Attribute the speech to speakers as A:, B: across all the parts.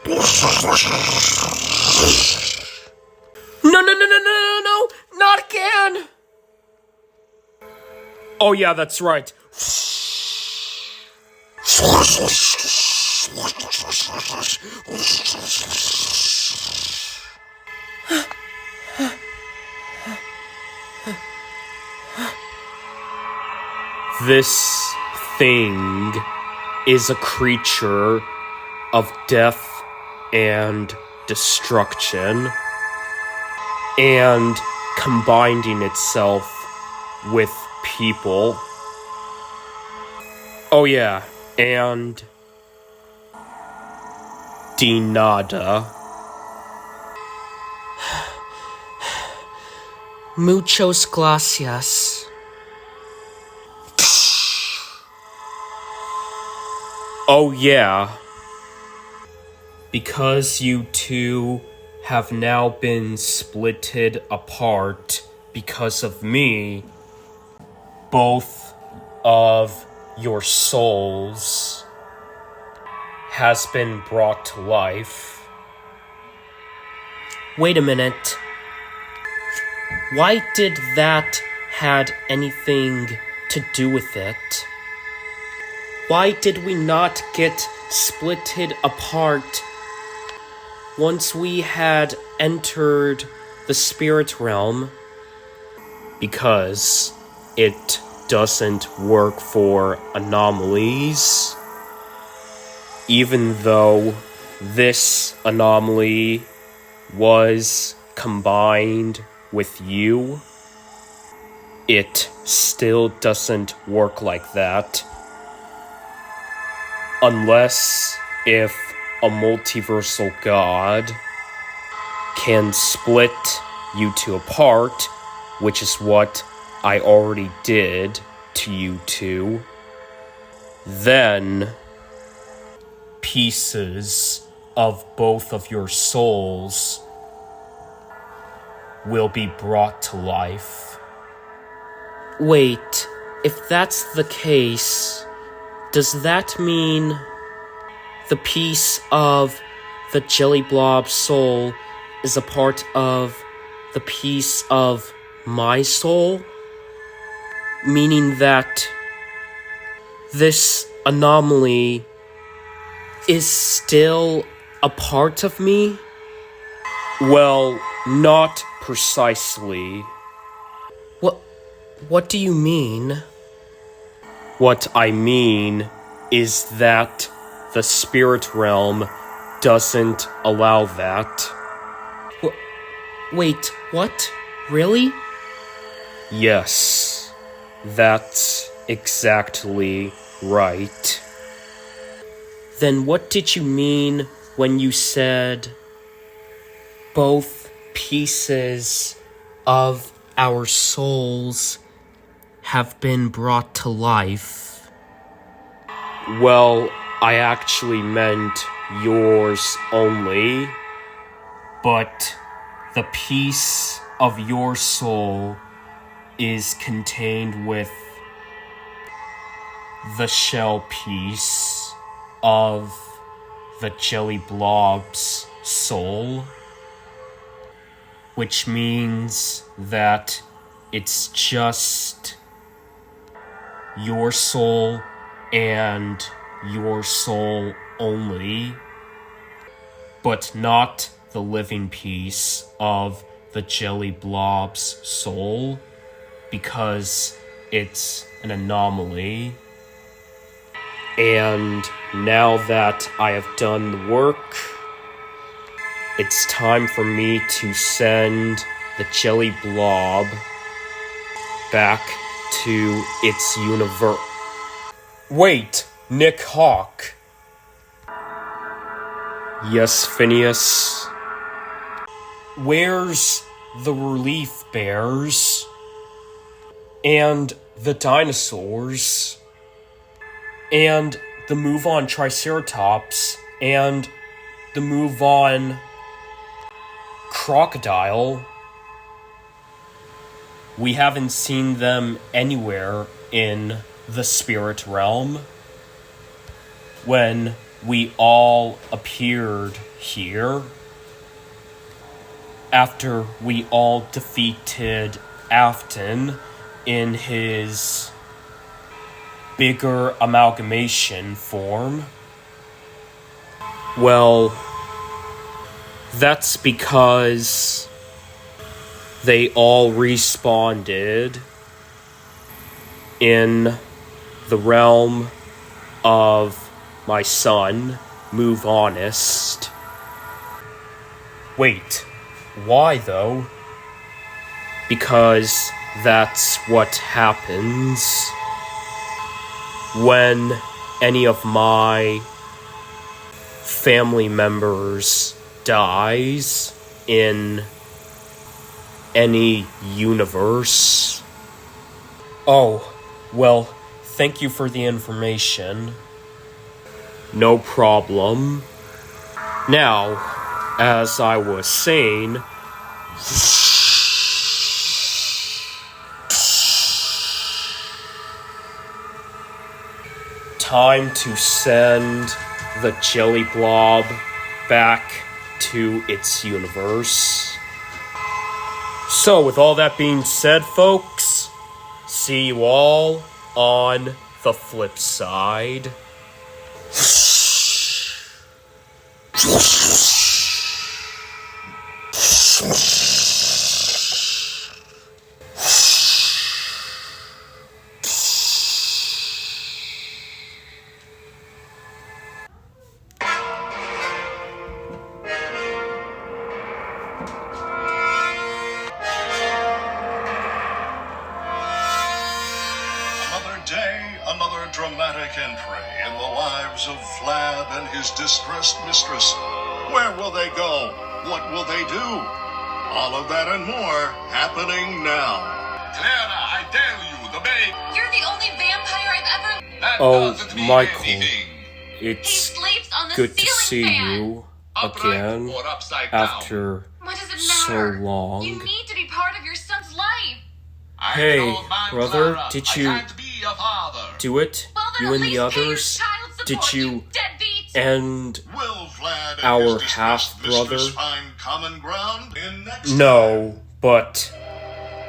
A: No, no, no, no, no, no, no, not again! Oh yeah, that's right. This thing is a creature of death and destruction, and combining itself with people. Oh yeah, and de nada. Muchos gracias. Oh yeah. Because you two have now been splitted apart because of me, both of your souls has been brought to life. Wait a minute. Why did that had anything to do with it? Why did we not get splitted apart once we had entered the spirit realm? Because it doesn't work for anomalies. Even though this anomaly was combined with you, it still doesn't work like that. Unless if a multiversal god can split you two apart, which is what I already did to you two, then pieces of both of your souls will be brought to life. Wait, if that's the case, does that mean the piece of the Jelly Blob soul is a part of the piece of my soul? Meaning that this anomaly is still a part of me? Well, not precisely. What do you mean? What I mean is that the spirit realm doesn't allow that. Wait, what? Really? Yes, that's exactly right. Then what did you mean when you said both pieces of our souls have been brought to life? Well, I actually meant yours only, but the piece of your soul is contained with the shell piece of the Jelly Blob's soul, which means that it's just your soul and your soul only, but not the living piece of the Jelly Blob's soul, because it's an anomaly. And now that I have done the work, it's time for me to send the Jelly Blob back to its universe. Wait, Nick Hawk. Yes, Phineas. Where's the relief bears? And the dinosaurs? And the move-on Triceratops? And the move-on crocodile? We haven't seen them anywhere in the spirit realm. When we all appeared here after we all defeated Afton in his bigger amalgamation form. Well, that's because they all respawned in the realm of my son, Move Honest. Wait, why though? Because that's what happens when any of my family members dies in any universe. Oh, well, thank you for the information. No problem. Now, as I was saying, time to send the jelly blob back to its universe. So, with all that being said, folks, see you all on the flip side.
B: Another dramatic entry in the lives of Vlad and his distressed mistress. Where will they go? What will they do? All of that and more happening now.
C: Clara, I tell you, the babe.
D: You're the only vampire I've ever...
C: That
A: Oh,
C: doesn't mean
A: Michael.
C: anything.
D: He
A: It's
D: sleeps on the
A: good to
D: ceiling
A: see
D: fan.
A: you
C: Upright
A: again
C: or upside down.
A: after
D: What does it
A: so
D: matter?
A: long.
D: You need to be part of your son's life.
C: I'm
A: Hey,
C: an old man,
A: brother,
C: Clara.
A: did
C: I
A: you
C: can't be a father.
A: do it?
D: Well, then
A: You
D: at
A: and the
D: least pay your
A: others?
D: child support,
A: Did you
D: deadbeat.
A: end
B: Will Vlad and
A: our
B: his distressed
A: half-brother?
B: mistress find common ground in next
A: No, but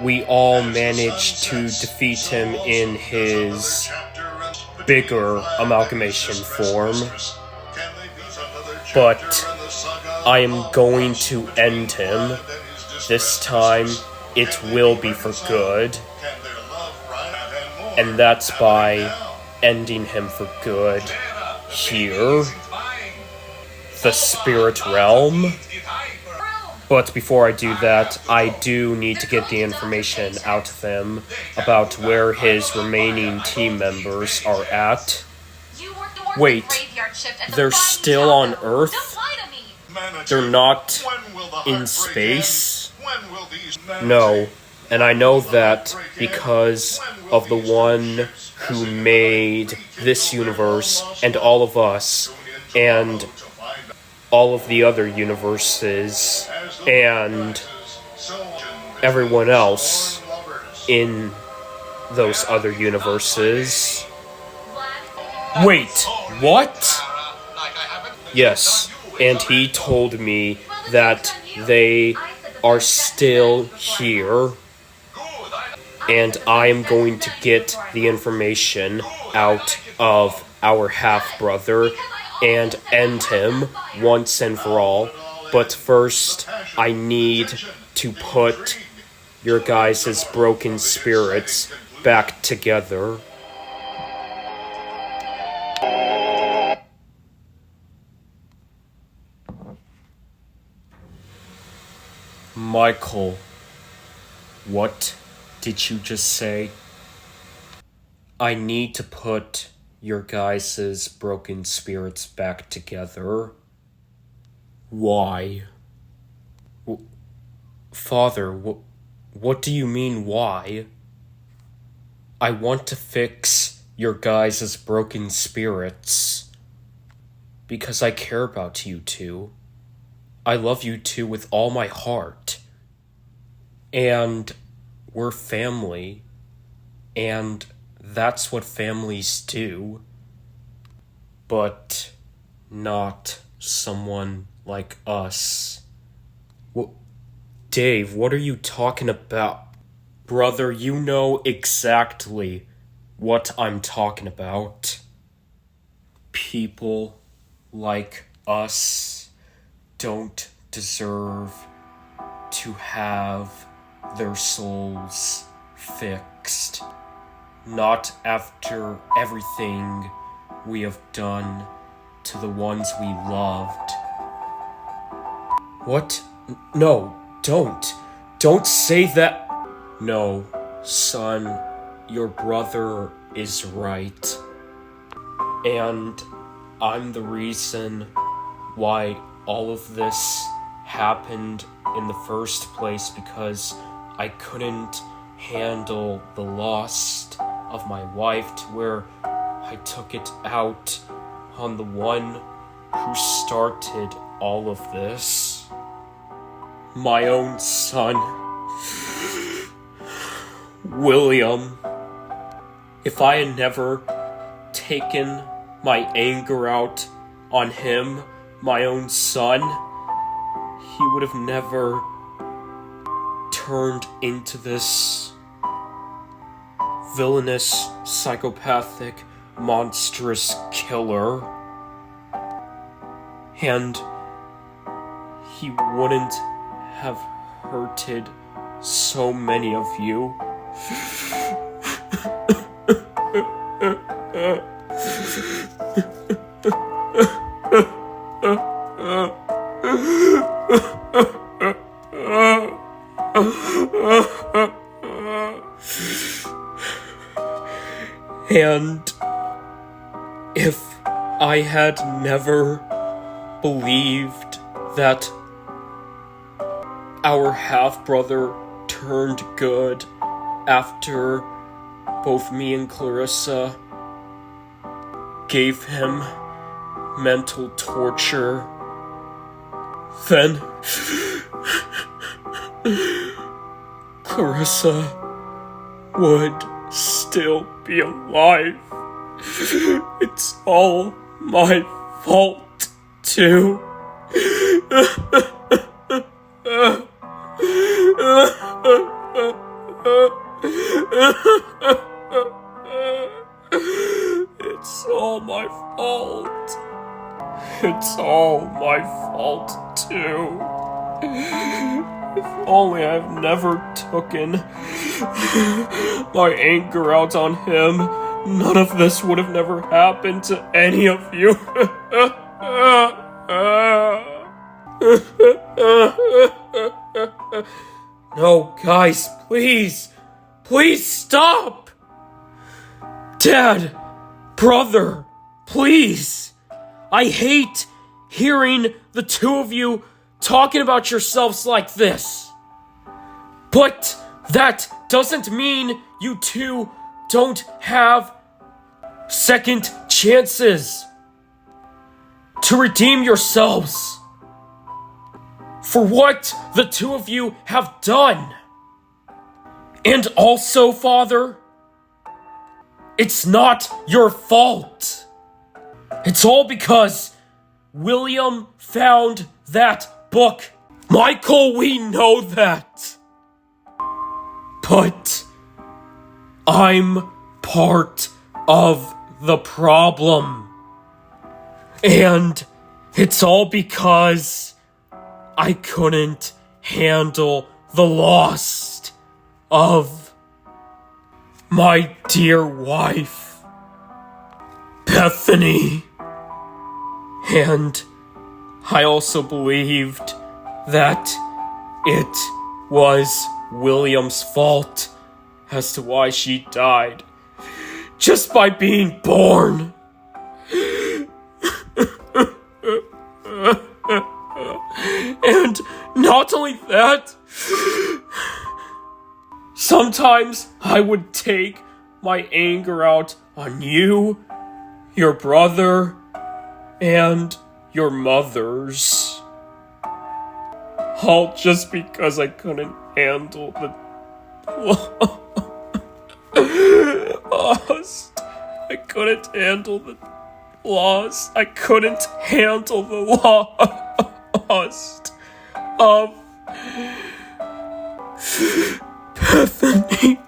A: we all managed to defeat him in his bigger amalgamation form. But I am going to end him. This time, it will be for good. And that's by ending him for good here, the spirit realm. But before I do that, I do need to get the information out of him about where his remaining team members are at.
D: You work the
A: Wait,
D: graveyard shift at the
A: they're
D: Flying
A: still on
D: Tower.
A: Earth?
D: Don't lie to me.
A: They're not in space? No, and I know that because of the one who made this universe and all of us and all of the other universes and everyone else in those other universes. Wait, what? Yes, and he told me that they are still here, and I am going to get the information out of our half-brother and end him once and for all. But first, I need to put your guys' broken spirits back together. Michael, what did you just say? I need to put your guys' broken spirits back together. Why? Father, what do you mean, why? I want to fix your guys' broken spirits because I care about you two. I love you two with all my heart. And we're family. And that's what families do. But not someone like us. Dave, what are you talking about? Brother, you know exactly what I'm talking about. People like us don't deserve to have their souls fixed. Not after everything we have done to the ones we loved. What? No, don't. Don't say that. No, son, your brother is right. And I'm the reason why all of this happened in the first place, because I couldn't handle the loss of my wife, to where I took it out on the one who started all of this. My own son, William. If I had never taken my anger out on him, my own son, he would have never turned into this villainous, psychopathic, monstrous killer. And he wouldn't have hurted so many of you. And if I had never believed that our half-brother turned good after both me and Clarissa gave him mental torture, then Clarissa would still be alive. It's all my fault, too. It's all my fault. It's all my fault, too. If only I've never taken my anger out on him, none of this would have never happened to any of you. No, guys, please. Please stop! Dad, brother, please. I hate hearing the two of you talking about yourselves like this. But that doesn't mean you two don't have second chances to redeem yourselves for what the two of you have done. And also, Father, it's not your fault. It's all because William found that book. Michael, we know that. But I'm part of the problem. And it's all because I couldn't handle the loss of my dear wife, Bethany. And I also believed that it was William's fault as to why she died, just by being born. And not only that, sometimes I would take my anger out on you, your brother, and your mothers. All just because I couldn't handle the loss. I couldn't handle the loss. I couldn't handle the loss of Bethany.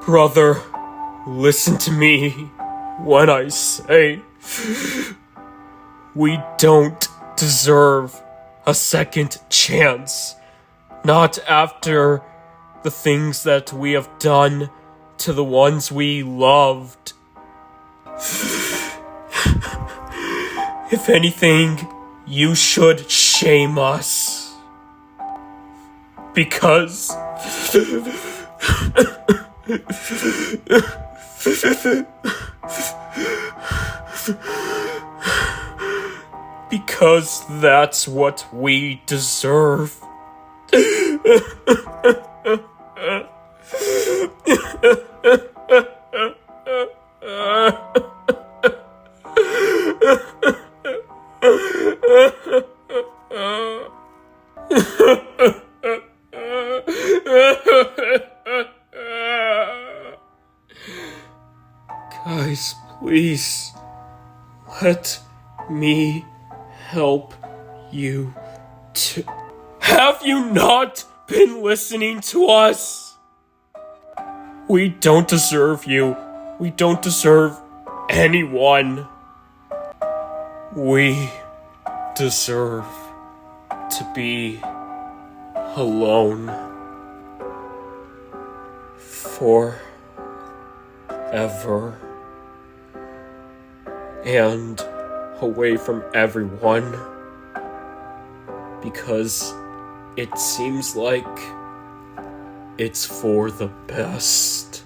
A: Brother, listen to me when I say we don't deserve a second chance. Not after the things that we have done to the ones we loved. If anything, you should shame us. Because that's what we deserve. Guys, please, let me help you to... Have you not been listening to us? We don't deserve you. We don't deserve anyone. We deserve to be alone forever and away from everyone, because it seems like it's for the best.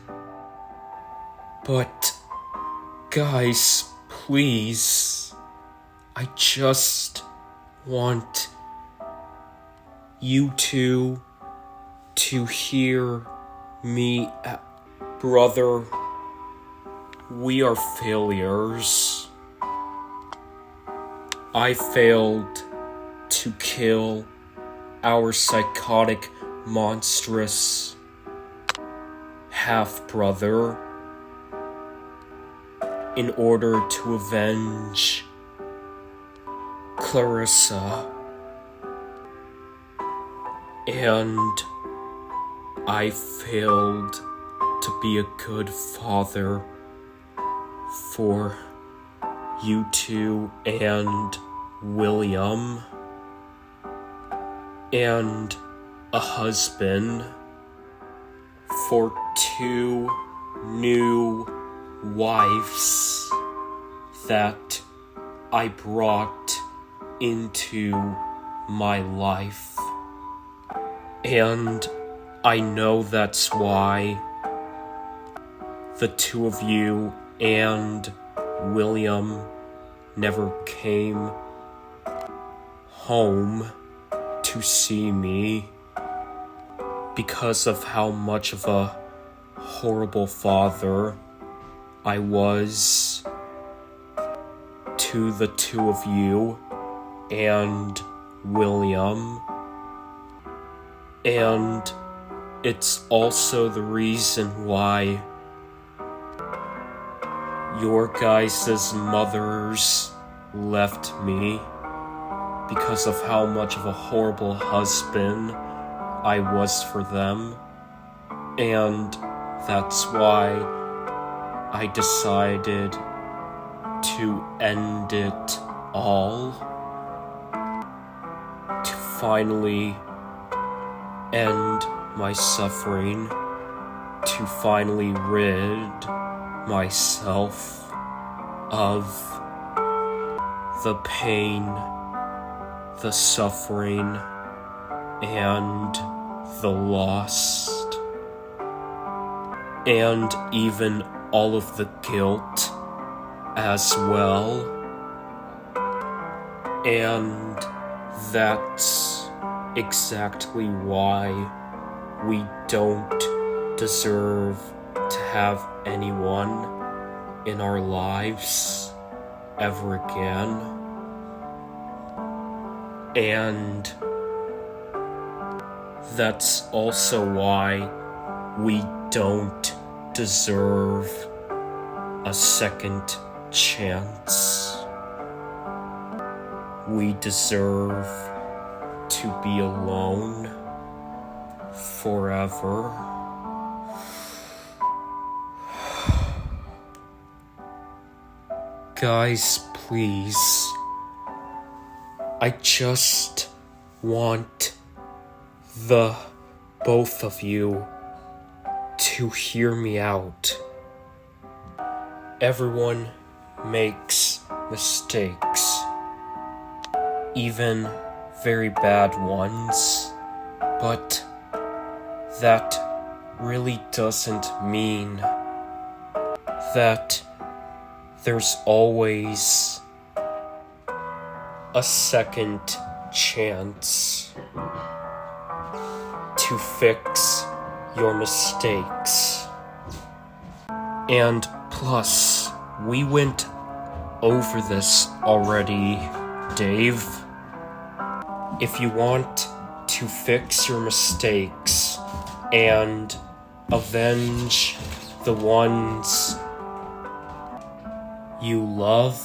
A: But guys, please, I just want you two to hear me. Brother, we are failures. I failed to kill our psychotic, monstrous half-brother in order to avenge Clarissa. And I failed to be a good father for you two and William, and a husband for two new wives that I brought into my life. And I know that's why the two of you and William never came home to see me, because of how much of a horrible father I was to the two of you and William. And it's also the reason why your guys' mothers left me, because of how much of a horrible husband I was for them. And that's why I decided to end it all, to finally end my suffering, to finally rid myself of the pain, the suffering, and the loss, and even all of the guilt as well. And that's exactly why we don't deserve to have anyone in our lives ever again. And that's also why we don't deserve a second chance. We deserve to be alone forever. Guys, please. I just want the both of you to hear me out. Everyone makes mistakes, even very bad ones, but that really doesn't mean that there's always a second chance to fix your mistakes. And plus, we went over this already, Dave. If you want to fix your mistakes and avenge the ones you love,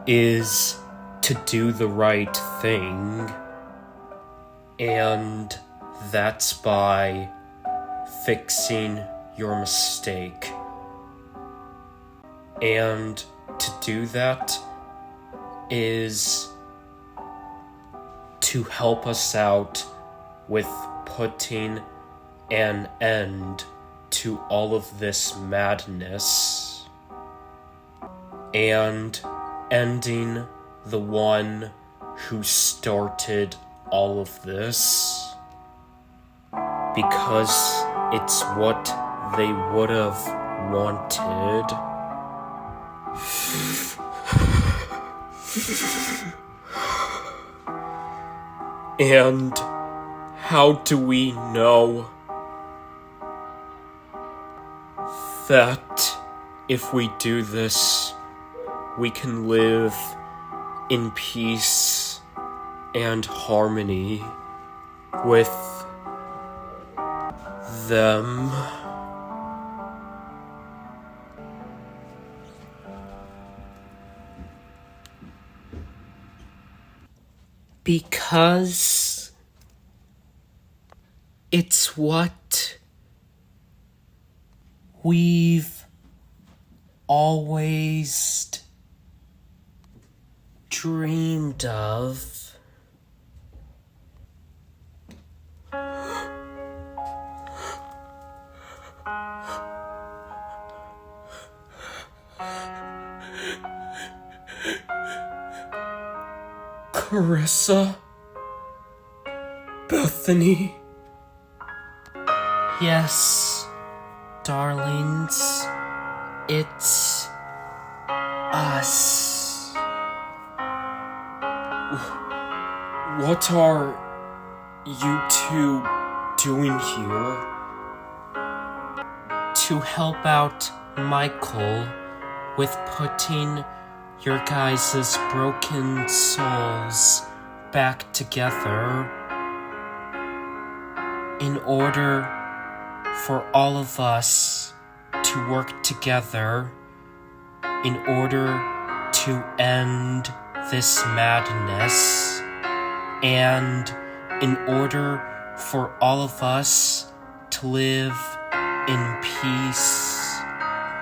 A: is to do the right thing, and that's by fixing your mistake. And to do that is to help us out with putting an end to all of this madness and ending the one who started all of this, because it's what they would have wanted. And how do we know that if we do this, we can live in peace and harmony with them? Because it's what we've always dreamed of. Carissa? Bethany? Yes, darlings, it's us. What are you two doing here? To help out Michael with putting your guys' broken souls back together in order for all of us to work together in order to end this madness and in order for all of us to live in peace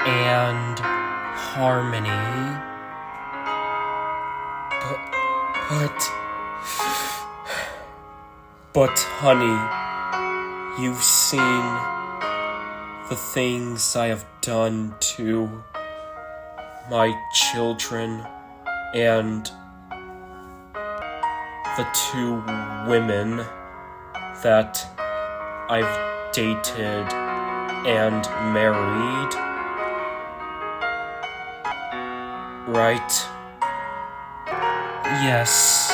A: and harmony. But honey, you've seen the things I have done to my children and the two women that I've dated and married, right? Yes,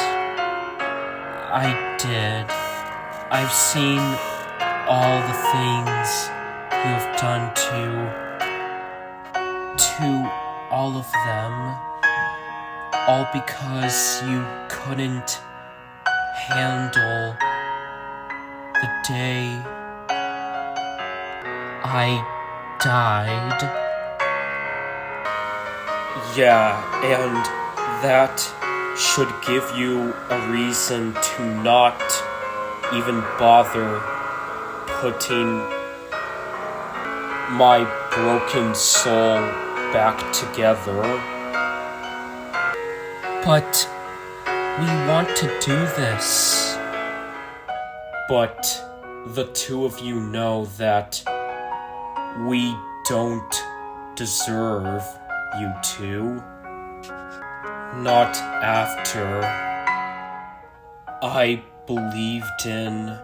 A: I did. I've seen all the things you have done to all of them, all because you couldn't handle the day I died. Yeah, and that should give you a reason to not even bother putting my broken soul back together. But we want to do this. But the two of you know that we don't deserve you two. Not after I believed in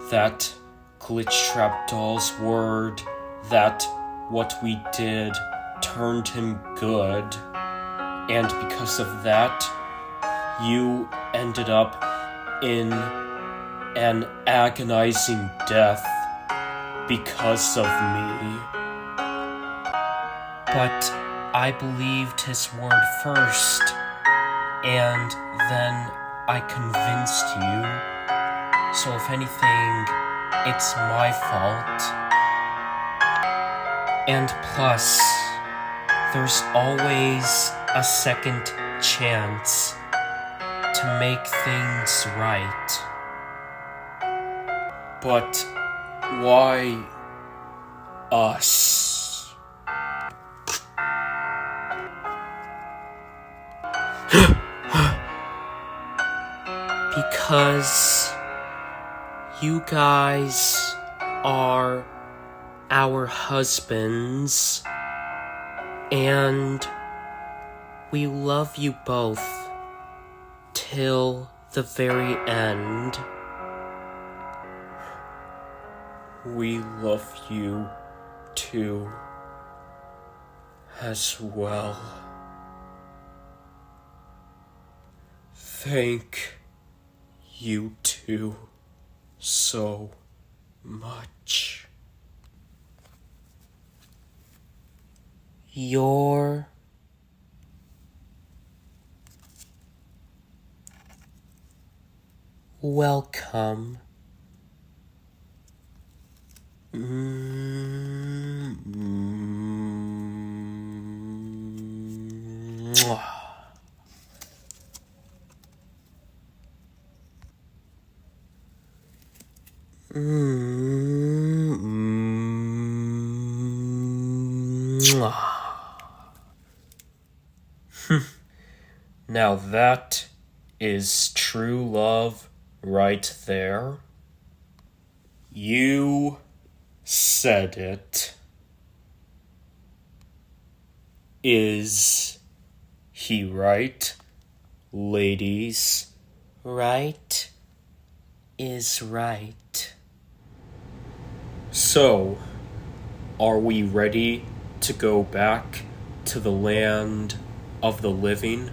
A: that Glitch Trap Doll's word that what we did turned him good, and because of that, you ended up in an agonizing death because of me. But I believed his word first, and then I convinced you. So if anything, it's my fault. And plus, there's always a second chance to make things right. But why us? Because you guys are our husbands, and we love you both till the very end. We love you too, as well. Thank you two so much. You're welcome. Mwah. Mwah. Now that is true love right there. You said it. Is he right, ladies? Right is right. So, are we ready to go back to the land of the living?